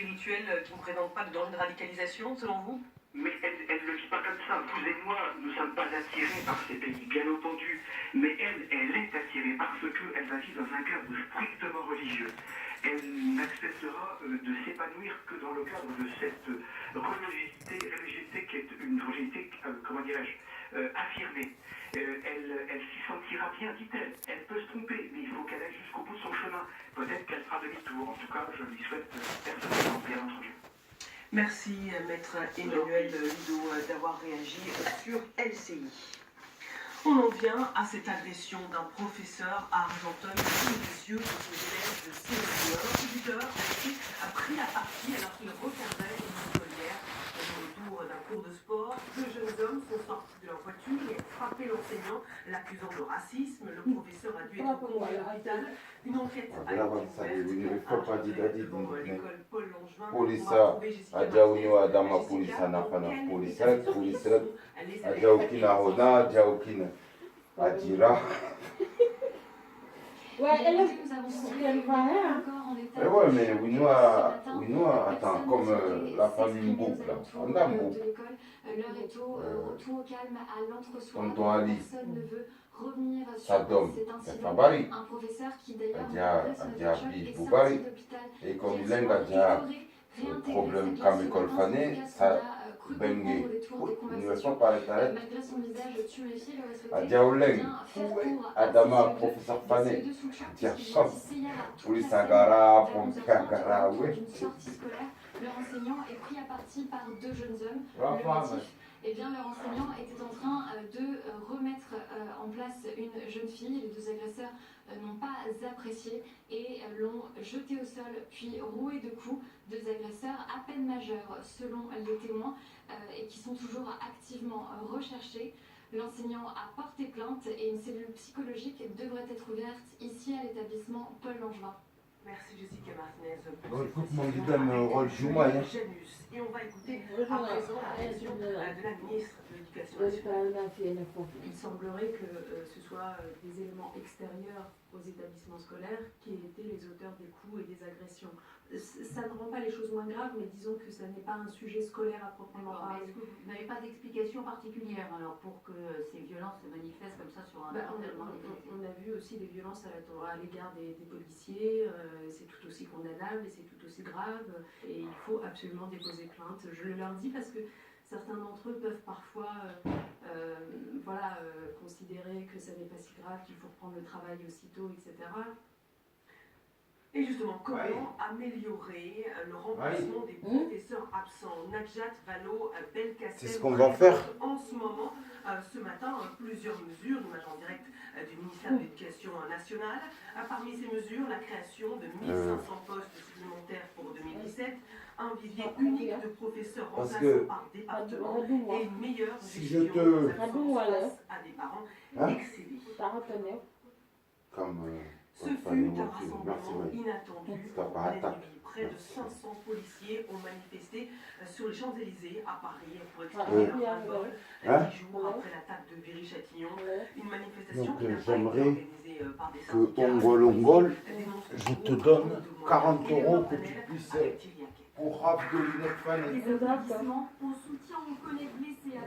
spirituelle qui ne présente pas de danger de radicalisation, selon vous? Mais elle ne le vit pas comme ça. Vous et moi, nous ne sommes pas attirés par ces pays, bien entendu. Mais elle est attirée parce qu'elle va vivre dans un cadre strictement religieux. Elle n'acceptera de s'épanouir que dans le cadre de cette religiosité qui est une religiosité, comment dirais-je, affirmée. Elle s'y sentira bien, dit-elle. Elle peut se tromper, mais il faut qu'elle aille jusqu'au bout de son chemin. Peut-être qu'elle fera demi-tour. En tout cas, je lui souhaite personnellement, bien entendu. Merci, maître Emmanuel Lido, d'avoir réagi sur LCI. On en vient à cette agression d'un professeur à Argenteuil sous les yeux de ses élèves de CE1. L'instituteur a pris la partie alors qu'il recadrait une écolière. Au retour d'un cours de sport, deux jeunes hommes sont sortis de leur voiture et ont frappé l'enseignant, l'accusant de racisme. Le professeur a dû être conduit à l'hôpital. Une enquête a été ouverte devant l'école Paul Langevin. Polisa ajaunywa adama polisa nafana polisa ajaukina hona ajaukina ajira. Ouais, elle nous avons encore en détail. Ouais, mais Winoa, attends, comme la famille Mboup, là, on a Mboup. L'heure est au retour au calme à l'entre-soi. Tonton Ali, Personne ne veut revenir sur Sadom, cet incident. Fabari, Un professeur qui d'ailleurs Adja Boubari, et comme il a déjà problème comme école fanée, ça bengue. Une leçon par internet. Malgré son visage tuméfié, il aurait souhaité Adja Oleng, Adama, ses professeur fané. de son choc, Tiens, puisqu'il chante. réussit hier à toute Police la semaine. Angara, Vers 11h30, Pompe Angara, au retour oui. d'une sortie scolaire, leur enseignant est pris à partie par deux jeunes hommes. La Le femme. motif, eh bien, leur enseignant était en train de remettre en place une jeune fille. Les deux agresseurs n'ont pas apprécié et l'ont jetée au sol, puis roué de coups. Deux agresseurs à peine majeurs, selon les témoins, et qui sont toujours activement recherchés. L'enseignant a porté plainte et une cellule psychologique devrait être ouverte ici à l'établissement Paul Langevin. Merci Jessica Martinez. Bon, écoute, mon guidon me rôle Joumaï. Et on va écouter à présent la réaction de la ministre de l'Éducation nationale. Il semblerait que ce soit des éléments extérieurs aux établissements scolaires qui aient été les auteurs des coups et des agressions. Ça ne rend pas les choses moins graves, mais disons que ça n'est pas un sujet scolaire à proprement parler. Est-ce que vous n'avez pas d'explication particulière alors pour que ces violences se manifestent comme ça sur un environnement difficile? On a vu aussi des violences à l'égard des policiers, c'est tout aussi condamnable et c'est tout aussi grave et il faut absolument déposer plainte. Je le leur dis parce que certains d'entre eux peuvent parfois considérer que ça n'est pas si grave, qu'il faut reprendre le travail aussitôt, etc. Et justement, comment améliorer le remplacement des professeurs absents? Najat Vallaud-Belkacem. C'est ce qu'on va faire. En ce moment, ce matin, plusieurs mesures, l'image en direct du ministère de l'Éducation nationale. Parmi ces mesures, la création de 1500 postes supplémentaires pour 2017, un vivier unique de professeurs remplaçants par département et une meilleure gestion des absences face à des parents excédés. Ce fut un rassemblement inattendu. Près de 500 policiers ont manifesté sur les Champs-Élysées à Paris pour exprimer leur ras-le-bol 10 jours après l'attaque de Viry-Châtillon. Une manifestation qui n'a pas été organisée par des syndicats. Ongol, je te donne 40 € que tu puisses pour rap de lunettes fanées. Les applaudissements au soutien, on connaît blessés à